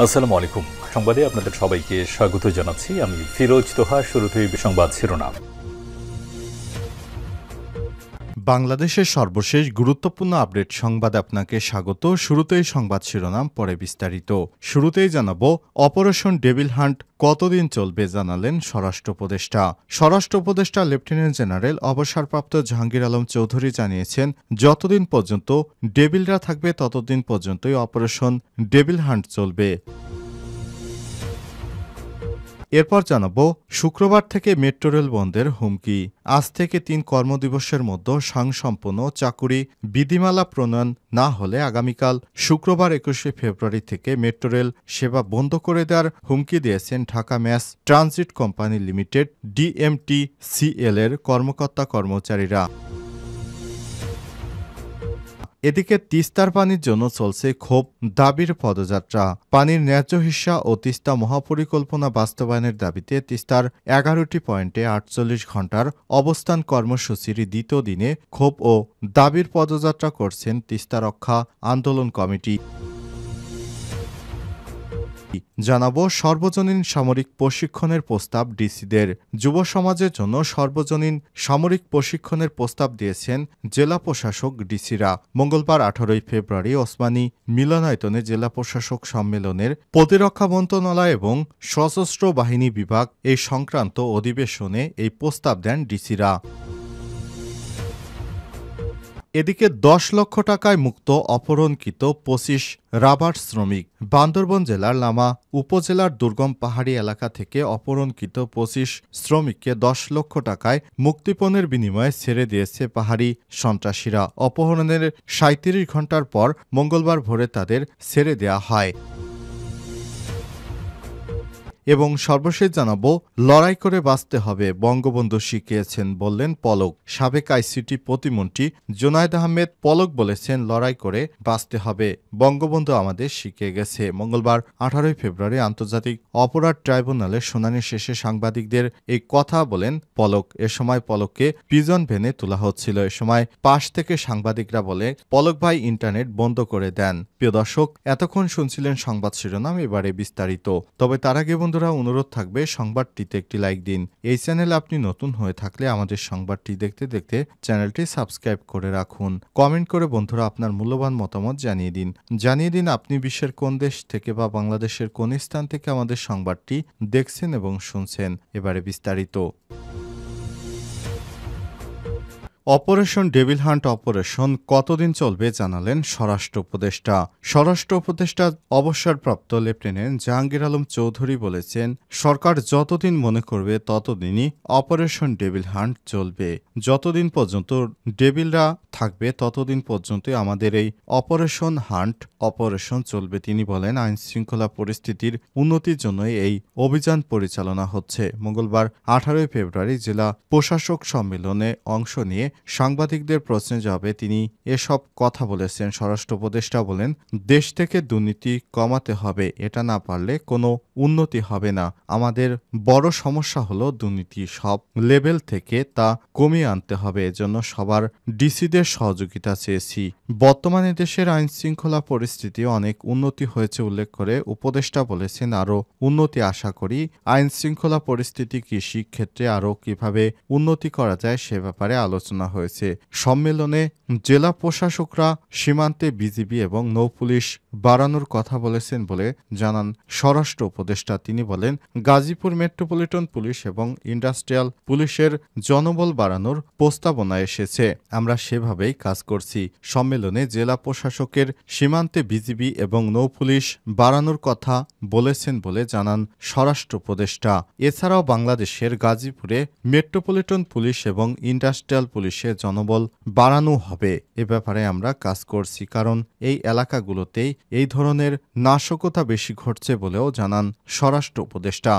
আসসালামু আলাইকুম। সংবাদে আপনাদের সবাইকে স্বাগত জানাচ্ছি। আমি ফিরোজ তোহা। শুরুতেই সংবাদ শিরোনাম। বাংলাদেশের সর্বশেষ গুরুত্বপূর্ণ আপডেট সংবাদে আপনাকে স্বাগত। শুরুতেই সংবাদ শিরোনাম, পরে বিস্তারিত। শুরুতেই জানাবো, অপারেশন ডেভিল হান্ট কতদিন চলবে জানালেন স্বরাষ্ট্র উপদেষ্টা। স্বরাষ্ট্র উপদেষ্টা লেফটেন্যান্ট জেনারেল অবসরপ্রাপ্ত জাহাঙ্গীর আলম চৌধুরী জানিয়েছেন, যতদিন পর্যন্ত ডেভিলরা থাকবে ততদিন পর্যন্তই অপারেশন ডেভিল হান্ট চলবে। এরপর জানাবো, শুক্রবার থেকে মেট্রো রেল বন্ধের হুমকি। আজ থেকে ৩ কর্মদিবসের মধ্যে স্বয়ংসম্পূর্ণ চাকুরি বিধিমালা প্রণয়ন না হলে আগামীকাল শুক্রবার ২১শে ফেব্রুয়ারি থেকে মেট্রো রেল সেবা বন্ধ করে দেওয়ার হুমকি দিয়েছেন Dhaka mass transit company limited DMTCL এর কর্মকর্তা কর্মচারীরা। এদিকে তিস্তার পানির জন্য চলছে ক্ষোভ দাবির পদযাত্রা। পানির ন্যায্য হিস্যা ও তিস্তা মহাপরিকল্পনা বাস্তবায়নের দাবিতে তিস্তার ১১টি পয়েন্টে ৪৮ ঘণ্টার অবস্থান কর্মসূচির দ্বিতীয় দিনে ক্ষোভ ও দাবির পদযাত্রা করছেন তিস্তা রক্ষা আন্দোলন কমিটি। জানাবো, সর্বজনীন সামরিক প্রশিক্ষণের প্রস্তাব ডিসিদের। যুব সমাজের জন্য সর্বজনীন সামরিক প্রশিক্ষণের প্রস্তাব দিয়েছেন জেলা প্রশাসক ডিসিরা। মঙ্গলবার ১৮ ফেব্রুয়ারি ওসমানী মিলনায়তনে জেলা প্রশাসক সম্মেলনের প্রতিরক্ষা মন্ত্রণালয় এবং সশস্ত্র বাহিনী বিভাগ এই সংক্রান্ত অধিবেশনে এই প্রস্তাব দেন ডিসিরা। এদিকে ১০ লক্ষ টাকায় মুক্ত অপহরণকৃত ২৫ রাবার শ্রমিক। বান্দরবান জেলার লামা উপজেলার দুর্গম পাহাড়ি এলাকা থেকে অপহরণকৃত ২৫ শ্রমিককে ১০ লক্ষ টাকায় মুক্তিপণের বিনিময়ে ছেড়ে দিয়েছে পাহাড়ি সন্ত্রাসীরা। অপহরণের ৩৭ ঘণ্টার পর মঙ্গলবার ভোরে তাদের ছেড়ে দেয়া হয়। এবং সর্বশেষ জানাবো, লড়াই করে বাঁচতে হবে, বঙ্গবন্ধু শিখিয়েছেন বললেন পলক। সাবেক আইসিটি প্রতিমন্ত্রী জুনায়েদ আহমেদ পলক বলেছেন, লড়াই করে বাঁচতে হবে, বঙ্গবন্ধু আমাদের শিখিয়ে গেছে। মঙ্গলবার ১৮ ফেব্রুয়ারি আন্তর্জাতিক অপরাধ ট্রাইব্যুনালের শুনানি শেষে সাংবাদিকদের এই কথা বলেন পলক। এ সময় পলককে পিজন ভ্যানে তোলা হচ্ছিল। এ সময় পাশ থেকে সাংবাদিকরা বলে, পলক ভাই ইন্টারনেট বন্ধ করে দেন। প্রিয় দর্শক, এতক্ষণ শুনছিলেন সংবাদ শিরোনাম, এবারে বিস্তারিত। তবে তার আগে বন্ধুরা, অনুরোধ থাকবে সংবাদটিতে একটি লাইক দিন। এই চ্যানেলে আপনি নতুন হয়ে থাকলে আমাদের সংবাদটি দেখতে দেখতে চ্যানেলটি সাবস্ক্রাইব করে রাখুন। কমেন্ট করে বন্ধুরা আপনার মূল্যবান মতামত জানিয়ে দিন আপনি বিশ্বের কোন দেশ থেকে বা বাংলাদেশের কোন স্থান থেকে আমাদের সংবাদটি দেখছেন এবং শুনছেন। এবারে বিস্তারিত। অপারেশন ডেভিল হান্ট অপারেশন কতদিন চলবে জানালেন স্বরাষ্ট্র উপদেষ্টা। স্বরাষ্ট্র উপদেষ্টা অবসরপ্রাপ্ত লেফটেন্যান্ট জাহাঙ্গীর আলম চৌধুরী বলেছেন, সরকার যতদিন মনে করবে ততদিনই অপারেশন ডেভিল হান্ট চলবে। যতদিন পর্যন্ত ডেভিলরা থাকবে ততদিন পর্যন্তই আমাদের এই অপারেশন হান্ট অপারেশন চলবে। তিনি বলেন, আইন শৃঙ্খলা পরিস্থিতির উন্নতির জন্যই এই অভিযান পরিচালনা হচ্ছে। মঙ্গলবার ১৮ ফেব্রুয়ারি জেলা প্রশাসক সম্মেলনে অংশ নিয়ে সাংবাদিকদের প্রশ্নের জবাবে তিনি এসব কথা বলেছেন। স্বরাষ্ট্র উপদেষ্টা বলেন, দেশ থেকে দুর্নীতি কমাতে হবে, এটা না পারলে কোনো উন্নতি হবে না। আমাদের বড় সমস্যা হলো দুর্নীতি, সব লেভেল থেকে তা কমিয়ে আনতে হবে। এজন্য সবার ডিসিদের সহযোগিতা চেয়েছি। বর্তমানে দেশের আইন শৃঙ্খলা পরিস্থিতি অনেক উন্নতি হয়েছে উল্লেখ করে উপদেষ্টা বলেছেন, আরও উন্নতি আশা করি। আইন শৃঙ্খলা পরিস্থিতি কৃষি ক্ষেত্রে আরও কিভাবে উন্নতি করা যায় সে ব্যাপারে আলোচনা হয়েছে। সম্মেলনে জেলা প্রশাসকরা সীমান্তে বিজিবি এবং নৌপুলিশ বাড়ানোর কথা বলেছেন বলে জানান স্বরাষ্ট্র উপদেষ্টা। তিনি বলেন, গাজীপুর মেট্রোপলিটন পুলিশ এবং ইন্ডাস্ট্রিয়াল পুলিশের জনবল বাড়ানোর প্রস্তাবনা এসেছে, আমরা সেভাবেই কাজ করছি। সম্মেলনে জেলা প্রশাসকের সীমান্তে বিজিবি এবং নৌপুলিশ বাড়ানোর কথা বলেছেন বলে জানান স্বরাষ্ট্র উপদেষ্টা। এছাড়াও বাংলাদেশের গাজীপুরে মেট্রোপলিটন পুলিশ এবং ইন্ডাস্ট্রিয়াল পুলিশের জনবল বাড়ানো হবে। এ ব্যাপারে আমরা কাজ করছি, কারণ এই এলাকাগুলোতেই এই ধরনের নাশকতা বেশি ঘটছে বলেও জানান স্বরাষ্ট্র উপদেষ্টা।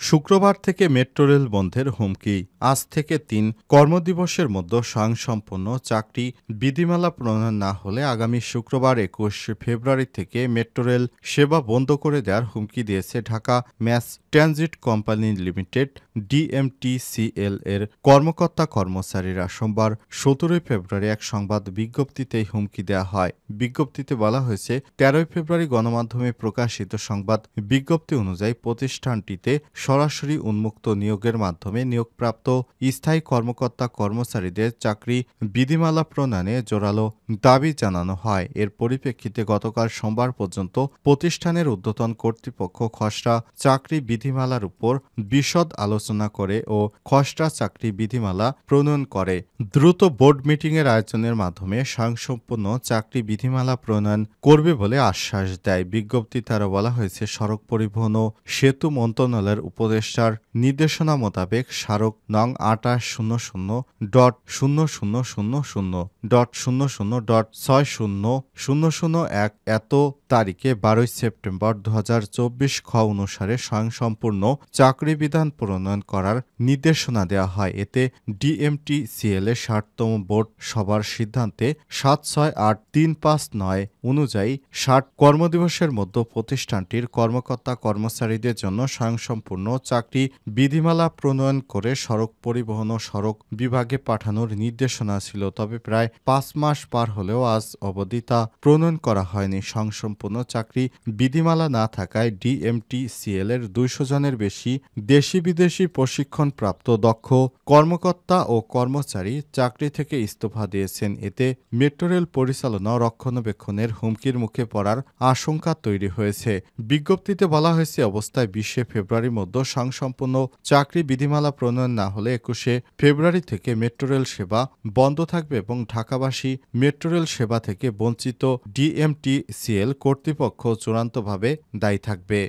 শুক্রবার থেকে মেট্রো রেল বন্ধের হুমকি। আজ থেকে ৩ কর্মদিবসের মধ্যে স্বয়ংসম্পূর্ণ চাকরি বিধিমালা প্রণয়ন না হলে আগামী শুক্রবার ২১ ফেব্রুয়ারি থেকে মেট্রো রেল সেবা বন্ধ করে দেওয়ার হুমকি দিয়েছে Dhaka mass transit company limited DMTCL এর কর্মকর্তা কর্মচারীরা। সোমবার ১৭ ফেব্রুয়ারি এক সংবাদ বিজ্ঞপ্তিতে এই হুমকি দেওয়া হয়। বিজ্ঞপ্তিতে বলা হয়েছে, ১৩ ফেব্রুয়ারি গণমাধ্যমে প্রকাশিত সংবাদ বিজ্ঞপ্তি অনুযায়ী প্রতিষ্ঠানটিতে সরাসরি উন্মুক্ত নিয়োগের মাধ্যমে নিয়োগপ্রাপ্ত স্থায়ী কর্মকর্তা কর্মচারীদের চাকরি বিধিমালা প্রণয়নে জোরালো দাবি জানানো হয়। এর পরিপ্রেক্ষিতে গতকাল সোমবার পর্যন্ত প্রতিষ্ঠানের ঊর্ধ্বতন কর্তৃপক্ষ খসড়া চাকরি বিধিমালার উপর বিশদ আলোচনা করে ও খসড়া চাকরি বিধিমালা প্রণয়ন করে। দ্রুত বোর্ড মিটিংয়ের আয়োজনের মাধ্যমে স্বয়ংসম্পূর্ণ চাকরি বিধিমালা প্রণয়ন করবে বলে আশ্বাস দেয়। বিজ্ঞপ্তিতে আরও বলা হয়েছে, সড়ক পরিবহন ও সেতু মন্ত্রণালয়ের উপদেষ্টার নির্দেশনা মোতাবেক স্মারক নং ২৮/০০.00.00.60.6001 এত তারিখে ১২ সেপ্টেম্বর ২০২৪ খ অনুসারে স্বয়ংসম্পূর্ণ চাকরি বিধান প্রণয়ন করার নির্দেশনা দেওয়া হয়। এতে ডিএমটিসিএল এর ৬০তম বোর্ড সভার সিদ্ধান্তে ৭৬৮৩৫৯ অনুযায়ী ৬০ কর্মদিবসের মধ্যে প্রতিষ্ঠানটির কর্মকর্তা কর্মচারীদের জন্য স্বয়ংসম্পূর্ণ চাকরি বিধিমালা প্রণয়ন করে সড়ক পরিবহন ও সড়ক বিভাগে পাঠানোর নির্দেশনা ছিল। তবে প্রায় ৫ মাস পার হলেও আজ অবধি তা প্রণয়ন করা হয়নি। স্বয়ংসম্পূর্ণ চাকরি বিধিমালা না থাকায় ডিএমটিসিএল এর ২০০ জনের বেশি দেশি বিদেশি প্রশিক্ষণপ্রাপ্ত দক্ষ কর্মকর্তা ও কর্মচারী চাকরি থেকে ইস্তফা দিয়েছেন। এতে মেট্রো রেল পরিচালনা ও রক্ষণাবেক্ষণের হুমকির মুখে পড়ার আশঙ্কা তৈরি হয়েছে। বিজ্ঞপ্তিতে বলা হয়েছে, অবস্থায় ২০ ফেব্রুয়ারির মধ্যে স্বয়ংসম্পূর্ণ চাকরি বিধিমালা প্রণয়ন না হলে ২১ ফেব্রুয়ারি থেকে মেট্রো রেল সেবা বন্ধ থাকবে এবং ঢাকাবাসী মেট্রো রেল সেবা থেকে বঞ্চিত ডিএমটিসিএল কর্তৃপক্ষ চূড়ান্তভাবে দায়ী থাকবে।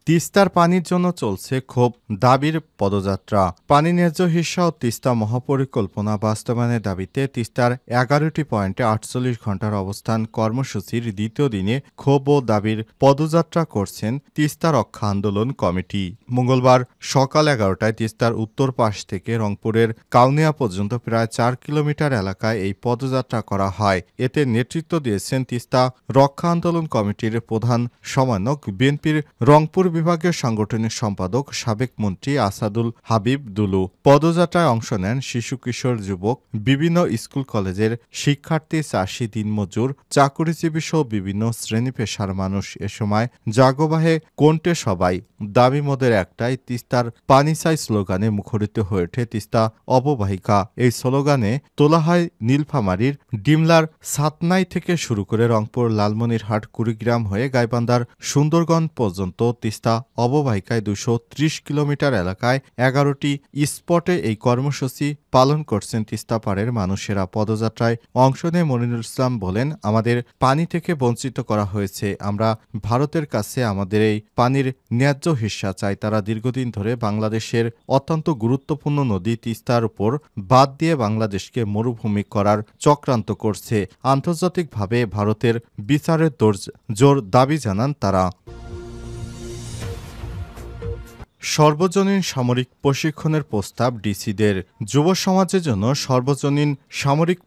তিস্তার পানির জন্য চলছে ক্ষোভ দাবির পদযাত্রা। পানি ন্যায্য হিস্যা ও তিস্তা মহাপরিকল্পনা বাস্তবায়নের দাবিতে তিস্তার ১১টি পয়েন্টে ৪৮ ঘণ্টার অবস্থান কর্মসূচির দ্বিতীয় দিনে ক্ষোভ ও দাবির পদযাত্রা করছেন তিস্তা রক্ষা আন্দোলন কমিটি। মঙ্গলবার সকাল ১১টায় তিস্তার উত্তর পাশ থেকে রংপুরের কাউনিয়া পর্যন্ত প্রায় ৪ কিলোমিটার এলাকায় এই পদযাত্রা করা হয়। এতে নেতৃত্ব দিয়েছেন তিস্তা রক্ষা আন্দোলন কমিটির প্রধান সমন্বয়ক, বিএনপির রংপুর বিভাগীয় সাংগঠনিক সম্পাদক সাবেক মন্ত্রী আসাদুল হাবিব দুলু। পদযাত্রায় অংশ নেন শিশু, কিশোর, যুবক, বিভিন্ন স্কুল কলেজের শিক্ষার্থী, চাষি, দিনমজুর, চাকুরিজীবী সহ বিভিন্ন শ্রেণী পেশার মানুষ। এ সময় জাগবাহে কোনটে সবাই, দাবি মোদের একটাই, তিস্তার পানি চাই স্লোগানে মুখরিত হয়ে ওঠে তিস্তা অববাহিকা। এই স্লোগানে তোলা হয় নীলফামারীর ডিমলার সাতনাই থেকে শুরু করে রংপুর, লালমনিরহাট, কুড়িগ্রাম হয়ে গাইবান্ধার সুন্দরগঞ্জ পর্যন্ত তিস্তা অববাহিকায় ২৩০ কিলোমিটার এলাকায় ১১টি স্পটে এই কর্মসূচি পালন করছেন তিস্তা পাড়ের মানুষেরা। পদযাত্রায় অংশ নিয়ে মনিরুল ইসলাম বলেন, আমাদের পানি থেকে বঞ্চিত করা হয়েছে। আমরা ভারতের কাছে আমাদের এই পানির ন্যায্য হিস্যা চাই। তারা দীর্ঘদিন ধরে বাংলাদেশের অত্যন্ত গুরুত্বপূর্ণ নদী তিস্তার উপর বাদ দিয়ে বাংলাদেশকে মরুভূমি করার চক্রান্ত করছে। আন্তর্জাতিকভাবে ভারতের বিচারের জোর দাবি জানান তারা। সর্বজনীন সামরিক প্রশিক্ষণের প্রস্তাব ডিসিদের। যুব সমাজের জন্য সর্বজনীন সামরিক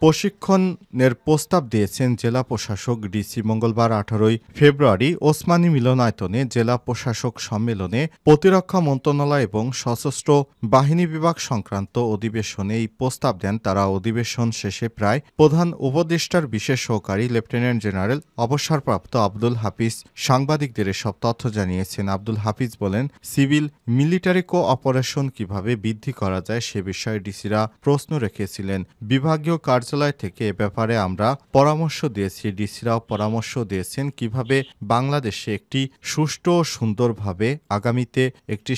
প্রশিক্ষণের প্রস্তাব দিয়েছেন জেলা প্রশাসক ডিসি। মঙ্গলবার ১৮ ফেব্রুয়ারি ওসমানী মিলনায়তনে জেলা প্রশাসক সম্মেলনে প্রতিরক্ষা মন্ত্রণালয় এবং সশস্ত্র বাহিনী বিভাগ সংক্রান্ত অধিবেশনে এই প্রস্তাব দেন তারা। অধিবেশন শেষে প্রায় প্রধান উপদেষ্টার বিশেষ সহকারী লেফটেন্যান্ট জেনারেল অবসরপ্রাপ্ত আব্দুল হাফিজ সাংবাদিকদের এসব তথ্য জানিয়েছেন। আব্দুল হাফিজ বলেন, সিভিল মিলিটারি কোঅপারেশন কিভাবে বৃদ্ধি করা যায় সে বিষয়ে ডিসিরা প্রশ্ন রেখেছিলেন। বিভাগীয় কার্যালয় থেকে এ ব্যাপারে আমরা পরামর্শ দিয়েছি। ডিসিরাও পরামর্শ দিয়েছেন কিভাবে বাংলাদেশে একটি সুষ্ঠু ও সুন্দরভাবে আগামীতে একটি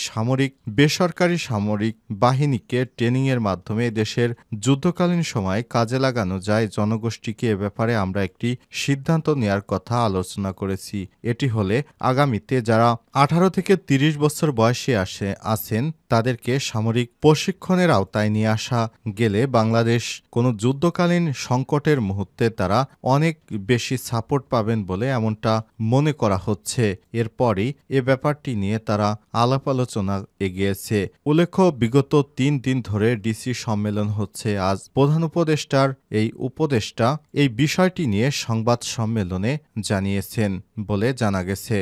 বেসরকারি সামরিক বাহিনীকে ট্রেনিংয়ের মাধ্যমে দেশের যুদ্ধকালীন সময়ে কাজে লাগানো যায়। জনগোষ্ঠীকে এ ব্যাপারে আমরা একটি সিদ্ধান্ত নেয়ার কথা আলোচনা করেছি। এটি হলে আগামীতে যারা ১৮ থেকে ৩০ বছর বয়সী আছেন তাদেরকে সামরিক প্রশিক্ষণের আওতায় নিয়ে আসা গেলে বাংলাদেশ কোনো যুদ্ধকালীন সংকটের মুহূর্তে তারা অনেক বেশি সাপোর্ট পাবেন বলে এমনটা মনে করা হচ্ছে। এরপরই এ ব্যাপারটি নিয়ে তারা আলাপ আলোচনা এগিয়েছে। উল্লেখ্য, বিগত 3 দিন ধরে ডিসি সম্মেলন হচ্ছে। আজ প্রধান উপদেষ্টার এই উপদেষ্টা এই বিষয়টি নিয়ে সংবাদ সম্মেলনে জানিয়েছেন বলে জানা গেছে।